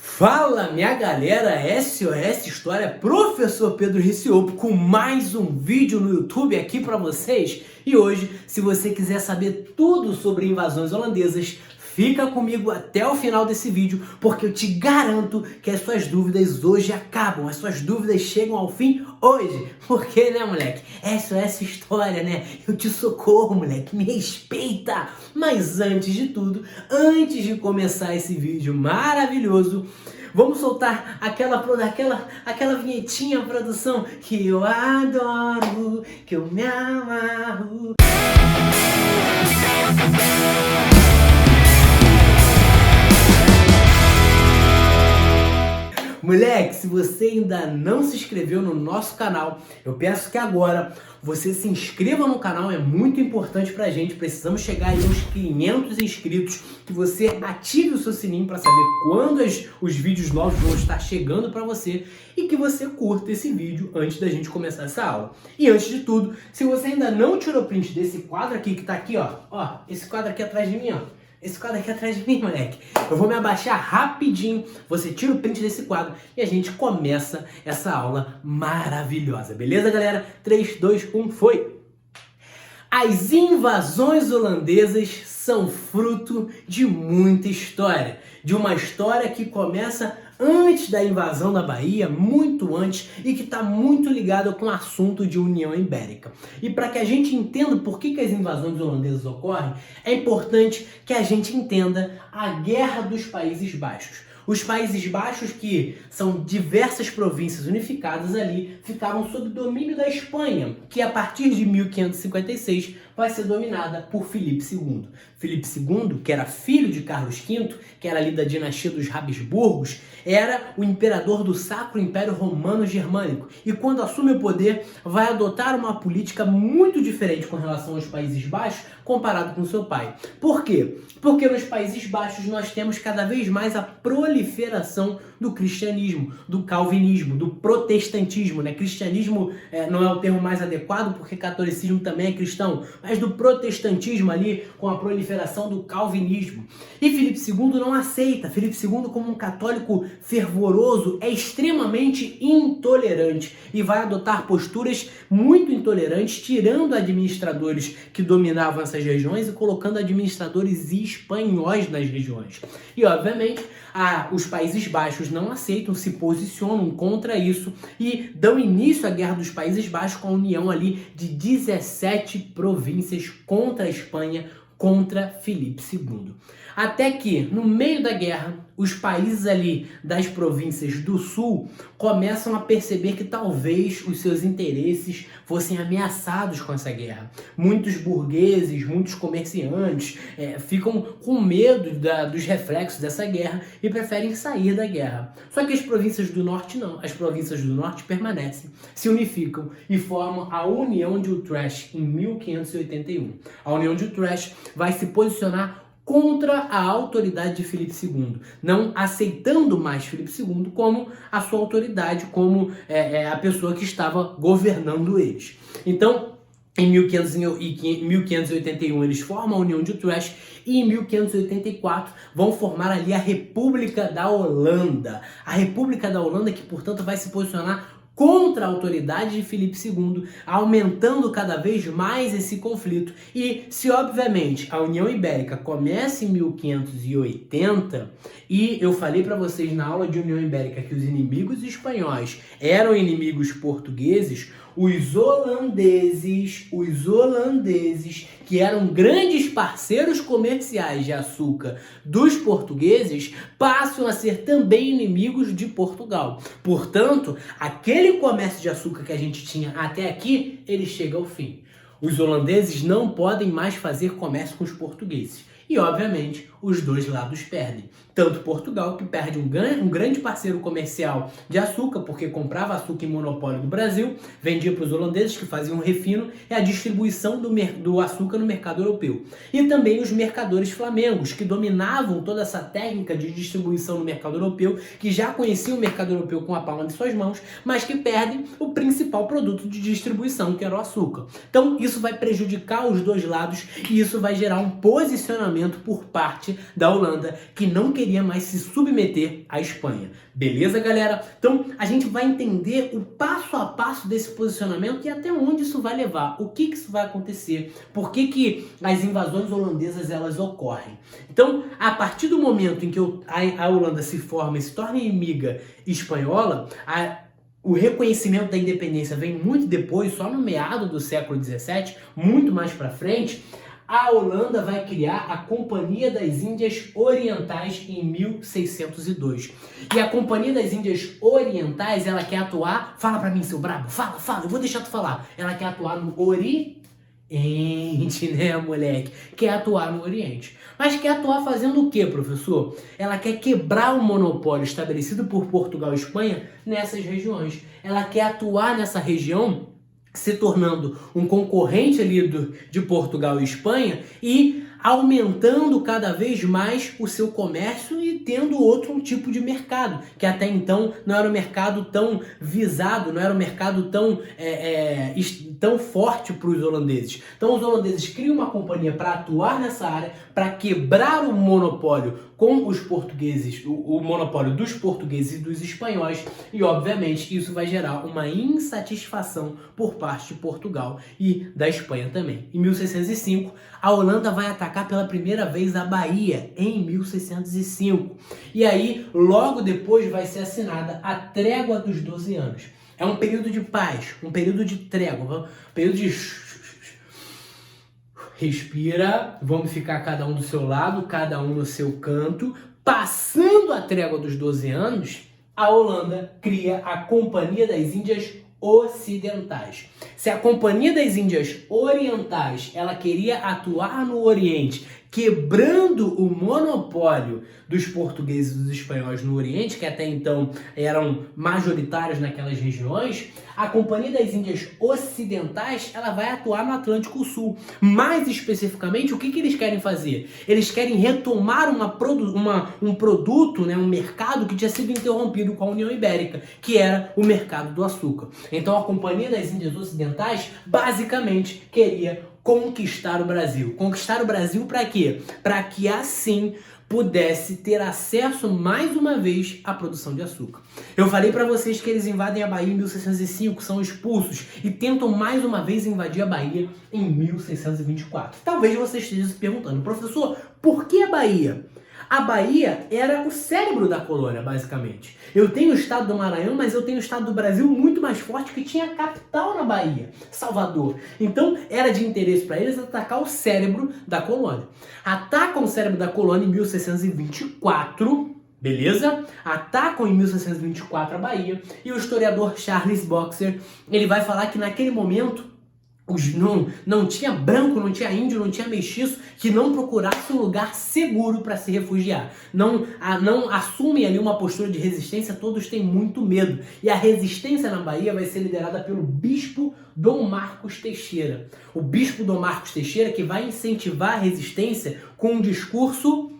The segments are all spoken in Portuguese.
Fala, minha galera, SOS História, Professor Pedro Ricciolo com mais um vídeo no YouTube aqui para vocês. E hoje, se você quiser saber tudo sobre invasões holandesas, fica comigo até o final desse vídeo, porque eu te garanto que as suas dúvidas hoje acabam, as suas dúvidas chegam ao fim hoje. Porque, né, moleque? SOS História, né? Eu te socorro, moleque, me respeita! Mas antes de tudo, antes de começar esse vídeo maravilhoso, vamos soltar aquela vinhetinha, produção, que eu adoro, que eu me amarro. Moleque, se você ainda não se inscreveu no nosso canal, eu peço que agora você se inscreva no canal, é muito importante pra gente. Precisamos chegar aí aos 500 inscritos, que você ative o seu sininho para saber quando os vídeos novos vão estar chegando pra você e que você curta esse vídeo antes da gente começar essa aula. E antes de tudo, se você ainda não tirou print desse quadro aqui que tá aqui, ó, esse quadro aqui atrás de mim, ó. Esse quadro aqui atrás de mim, moleque. Eu vou me abaixar rapidinho, você tira o print desse quadro e a gente começa essa aula maravilhosa. Beleza, galera? 3, 2, 1, foi! As invasões holandesas são fruto de muita história. De uma história que começa antes da invasão da Bahia, muito antes, e que está muito ligada com o assunto de União Ibérica. E para que a gente entenda por que as invasões holandesas ocorrem, é importante que a gente entenda a Guerra dos Países Baixos. Os Países Baixos, que são diversas províncias unificadas ali, ficavam sob domínio da Espanha, que a partir de 1556 vai ser dominada por Filipe II. Filipe II, que era filho de Carlos V, que era ali da dinastia dos Habsburgos, era o imperador do Sacro Império Romano Germânico. E quando assume o poder, vai adotar uma política muito diferente com relação aos Países Baixos, comparado com seu pai. Por quê? Porque nos Países Baixos nós temos cada vez mais a proliferação do cristianismo, do calvinismo, do protestantismo, né? Cristianismo não é o termo mais adequado, porque catolicismo também é cristão, mas do protestantismo ali, com a proliferação do calvinismo. E Filipe II não aceita. Filipe II, como um católico fervoroso, é extremamente intolerante e vai adotar posturas muito intolerantes, tirando administradores que dominavam essas regiões e colocando administradores espanhóis nas regiões. E, obviamente, os Países Baixos não aceitam, se posicionam contra isso e dão início à Guerra dos Países Baixos com a união ali de 17 províncias contra a Espanha, contra Filipe II. Até que, no meio da guerra, os países ali das províncias do sul começam a perceber que talvez os seus interesses fossem ameaçados com essa guerra. Muitos burgueses, muitos comerciantes ficam com medo dos reflexos dessa guerra e preferem sair da guerra. Só que as províncias do norte não. As províncias do norte permanecem, se unificam e formam a União de Utrecht em 1581. A União de Utrecht vai se posicionar contra a autoridade de Filipe II, não aceitando mais Filipe II como a sua autoridade, como a pessoa que estava governando eles. Então, em 1581 eles formam a União de Utrecht e em 1584 vão formar ali a República da Holanda. A República da Holanda que, portanto, vai se posicionar contra a autoridade de Filipe II, aumentando cada vez mais esse conflito. E se, obviamente, a União Ibérica começa em 1580, e eu falei para vocês na aula de União Ibérica que os inimigos espanhóis eram inimigos portugueses, os holandeses, que eram grandes parceiros comerciais de açúcar dos portugueses, passam a ser também inimigos de Portugal. Portanto, aquele comércio de açúcar que a gente tinha até aqui, ele chega ao fim. Os holandeses não podem mais fazer comércio com os portugueses. E, obviamente, os dois lados perdem. Tanto Portugal, que perde um grande parceiro comercial de açúcar, porque comprava açúcar em monopólio do Brasil, vendia para os holandeses, que faziam um refino e a distribuição do açúcar no mercado europeu. E também os mercadores flamengos, que dominavam toda essa técnica de distribuição no mercado europeu, que já conheciam o mercado europeu com a palma de suas mãos, mas que perdem o principal produto de distribuição, que era o açúcar. Então, isso vai prejudicar os dois lados e isso vai gerar um posicionamento por parte da Holanda, que não queria mais se submeter à Espanha. Beleza, galera? Então, a gente vai entender o passo a passo desse posicionamento e até onde isso vai levar, o que isso vai acontecer, por que as invasões holandesas elas ocorrem. Então, a partir do momento em que a Holanda se forma e se torna inimiga espanhola, o reconhecimento da independência vem muito depois, só no meado do século XVII, muito mais para frente. A Holanda vai criar a Companhia das Índias Orientais em 1602. E a Companhia das Índias Orientais, ela quer atuar... Fala pra mim, seu brabo, fala, eu vou deixar tu falar. Ela quer atuar no Oriente, né, moleque? Quer atuar no Oriente. Mas quer atuar fazendo o quê, professor? Ela quer quebrar o monopólio estabelecido por Portugal e Espanha nessas regiões. Ela quer atuar nessa região se tornando um concorrente ali de Portugal e Espanha e aumentando cada vez mais o seu comércio e tendo outro tipo de mercado, que até então não era um mercado tão visado, não era um mercado tão forte para os holandeses. Então os holandeses criam uma companhia para atuar nessa área, para quebrar o monopólio com os portugueses, o monopólio dos portugueses e dos espanhóis, e obviamente isso vai gerar uma insatisfação por parte de Portugal e da Espanha também. Em 1605, a Holanda vai atacar pela primeira vez a Bahia, em 1605. E aí, logo depois vai ser assinada a Trégua dos 12 anos. É um período de paz, um período de trégua, um período de... Respira, vamos ficar cada um do seu lado, cada um no seu canto. Passando a Trégua dos 12 anos, a Holanda cria a Companhia das Índias Ocidentais. Se a Companhia das Índias Orientais ela queria atuar no Oriente, quebrando o monopólio dos portugueses e dos espanhóis no Oriente, que até então eram majoritários naquelas regiões, a Companhia das Índias Ocidentais ela vai atuar no Atlântico Sul. Mais especificamente, o que eles querem fazer? Eles querem retomar um produto, né, um mercado que tinha sido interrompido com a União Ibérica, que era o mercado do açúcar. Então a Companhia das Índias Ocidentais basicamente queria conquistar o Brasil. Conquistar o Brasil para quê? Para que assim pudesse ter acesso mais uma vez à produção de açúcar. Eu falei para vocês que eles invadem a Bahia em 1605, são expulsos e tentam mais uma vez invadir a Bahia em 1624. Talvez você esteja se perguntando, professor, por que a Bahia? A Bahia era o cérebro da colônia, basicamente. Eu tenho o estado do Maranhão, mas eu tenho o estado do Brasil muito mais forte, que tinha a capital na Bahia, Salvador. Então, era de interesse para eles atacar o cérebro da colônia. Atacam o cérebro da colônia em 1624, beleza? Atacam em 1624 a Bahia, e o historiador Charles Boxer, ele vai falar que naquele momento, não tinha branco, não tinha índio, não tinha mestiço que não procurasse um lugar seguro para se refugiar. Não assumem ali uma postura de resistência, todos têm muito medo. E a resistência na Bahia vai ser liderada pelo bispo Dom Marcos Teixeira. O bispo Dom Marcos Teixeira que vai incentivar a resistência com um discurso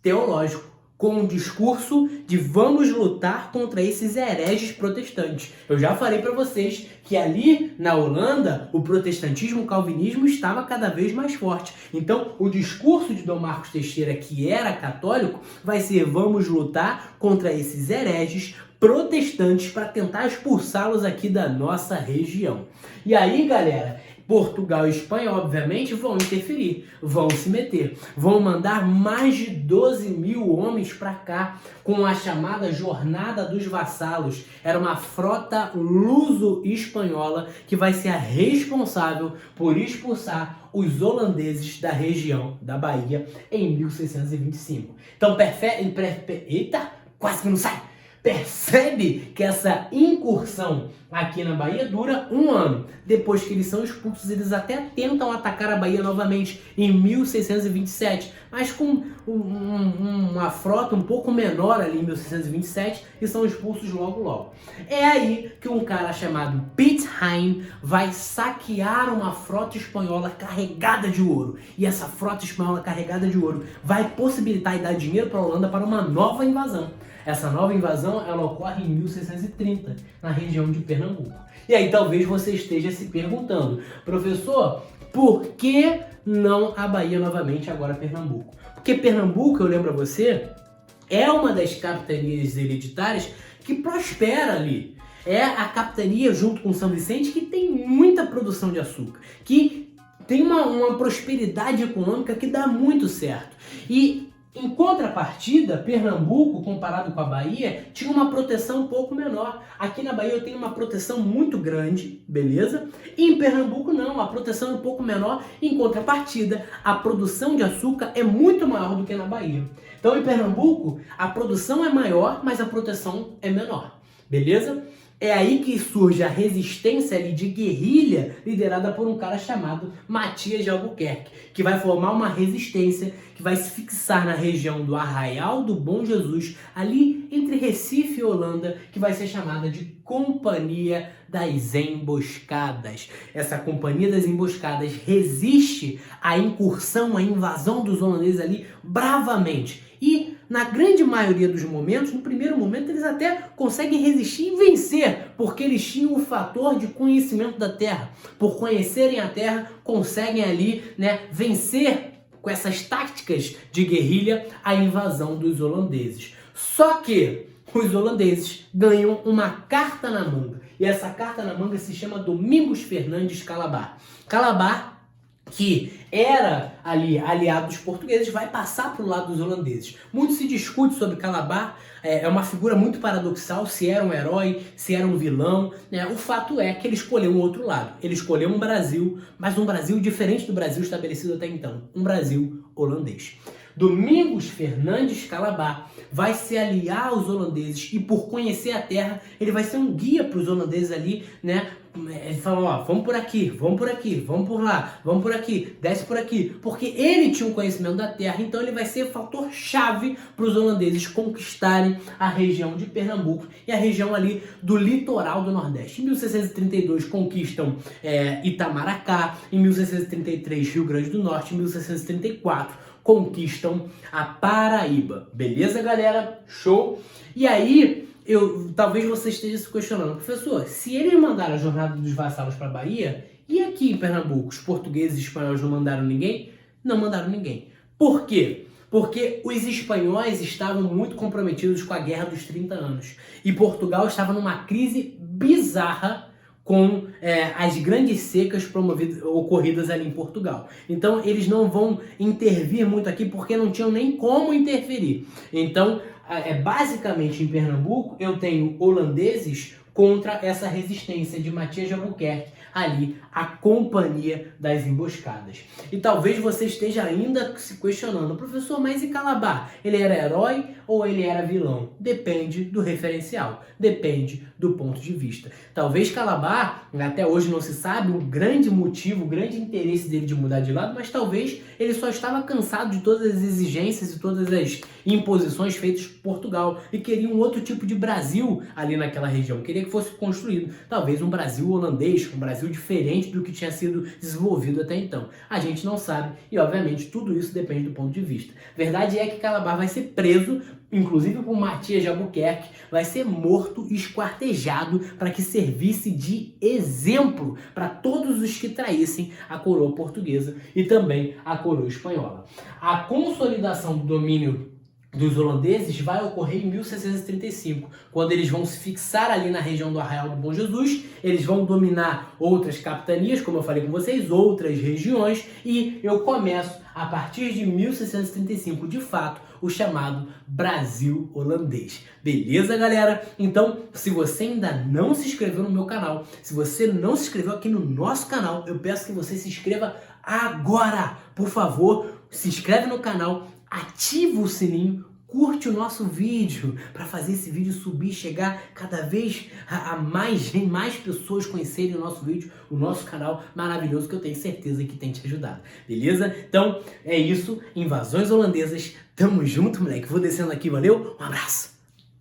teológico, com um discurso de vamos lutar contra esses hereges protestantes. Eu já falei para vocês que ali na Holanda o protestantismo, o calvinismo estava cada vez mais forte. Então o discurso de Dom Marcos Teixeira, que era católico, vai ser vamos lutar contra esses hereges protestantes para tentar expulsá-los aqui da nossa região. E aí, galera, Portugal e Espanha, obviamente, vão interferir, vão se meter, vão mandar mais de 12 mil homens para cá com a chamada Jornada dos Vassalos. Era uma frota luso-espanhola que vai ser a responsável por expulsar os holandeses da região da Bahia em 1625. Então, eita, quase que não sai! Percebe que essa incursão aqui na Bahia dura um ano. Depois que eles são expulsos, eles até tentam atacar a Bahia novamente em 1627, mas com uma frota um pouco menor ali em 1627 e são expulsos logo. É aí que um cara chamado Pitt Heyn vai saquear uma frota espanhola carregada de ouro. E essa frota espanhola carregada de ouro vai possibilitar e dar dinheiro para a Holanda para uma nova invasão. Essa nova invasão, ela ocorre em 1630, na região de Pernambuco. E aí talvez você esteja se perguntando, professor, por que não a Bahia novamente, agora Pernambuco? Porque Pernambuco, eu lembro a você, é uma das capitanias hereditárias que prospera ali. É a capitania, junto com São Vicente, que tem muita produção de açúcar, que tem uma prosperidade econômica que dá muito certo. E, em contrapartida, Pernambuco, comparado com a Bahia, tinha uma proteção um pouco menor. Aqui na Bahia eu tenho uma proteção muito grande, beleza? E em Pernambuco não, a proteção é um pouco menor. Em contrapartida, a produção de açúcar é muito maior do que na Bahia. Então, em Pernambuco, a produção é maior, mas a proteção é menor, beleza? É aí que surge a resistência ali de guerrilha liderada por um cara chamado Matias de Albuquerque, que vai formar uma resistência que vai se fixar na região do Arraial do Bom Jesus, ali entre Recife e Holanda, que vai ser chamada de Companhia das Emboscadas. Essa Companhia das Emboscadas resiste à incursão, à invasão dos holandeses ali bravamente. E, na grande maioria dos momentos, no primeiro momento, eles até conseguem resistir e vencer, porque eles tinham o fator de conhecimento da terra. Por conhecerem a terra, conseguem ali, vencer com essas táticas de guerrilha a invasão dos holandeses. Só que os holandeses ganham uma carta na manga. E essa carta na manga se chama Domingos Fernandes Calabar. Calabar, que era ali aliado dos portugueses, vai passar para o lado dos holandeses. Muito se discute sobre Calabar, é uma figura muito paradoxal, se era um herói, se era um vilão. O fato é que ele escolheu um outro lado. Ele escolheu um Brasil, mas um Brasil diferente do Brasil estabelecido até então. Um Brasil holandês. Domingos Fernandes Calabar vai se aliar aos holandeses e, por conhecer a terra, ele vai ser um guia para os holandeses ali, Ele fala, vamos por aqui, vamos por aqui, vamos por lá, vamos por aqui, desce por aqui. Porque ele tinha um conhecimento da terra, então ele vai ser fator chave para os holandeses conquistarem a região de Pernambuco e a região ali do litoral do Nordeste. Em 1632 conquistam Itamaracá, em 1633 Rio Grande do Norte, em 1634 conquistam a Paraíba. Beleza, galera? Show? E aí, talvez você esteja se questionando, professor, se eles mandaram a jornada dos vassalos para a Bahia, e aqui em Pernambuco, os portugueses e espanhóis não mandaram ninguém? Não mandaram ninguém. Por quê? Porque os espanhóis estavam muito comprometidos com a Guerra dos 30 anos. E Portugal estava numa crise bizarra com as grandes secas ocorridas ali em Portugal. Então, eles não vão intervir muito aqui porque não tinham nem como interferir. Então, basicamente em Pernambuco, eu tenho holandeses contra essa resistência de Matias de Albuquerque, ali, a Companhia das Emboscadas. E talvez você esteja ainda se questionando, professor, mas e Calabar? Ele era herói ou ele era vilão? Depende do referencial, depende do ponto de vista. Talvez Calabar, até hoje não se sabe o grande motivo, o grande interesse dele de mudar de lado, mas talvez ele só estava cansado de todas as exigências e todas as imposições feitas por Portugal e queria um outro tipo de Brasil ali naquela região, queria que fosse construído talvez um Brasil holandês, um Brasil diferente do que tinha sido desenvolvido até então. A gente não sabe e, obviamente, tudo isso depende do ponto de vista. Verdade é que Calabar vai ser preso, inclusive por Matias de Albuquerque, vai ser morto e esquartejado para que servisse de exemplo para todos os que traíssem a coroa portuguesa e também a coroa espanhola. A consolidação do domínio dos holandeses vai ocorrer em 1635, quando eles vão se fixar ali na região do Arraial do Bom Jesus, eles vão dominar outras capitanias, como eu falei com vocês, outras regiões, e eu começo, a partir de 1635, de fato, o chamado Brasil holandês. Beleza, galera? Então, se você ainda não se inscreveu no meu canal, se você não se inscreveu aqui no nosso canal, eu peço que você se inscreva agora! Por favor, se inscreve no canal, ativa o sininho, curte o nosso vídeo para fazer esse vídeo subir, chegar cada vez a mais pessoas conhecerem o nosso vídeo, o nosso canal maravilhoso que eu tenho certeza que tem te ajudado. Beleza? Então é isso, invasões holandesas, tamo junto, moleque. Vou descendo aqui, valeu? Um abraço!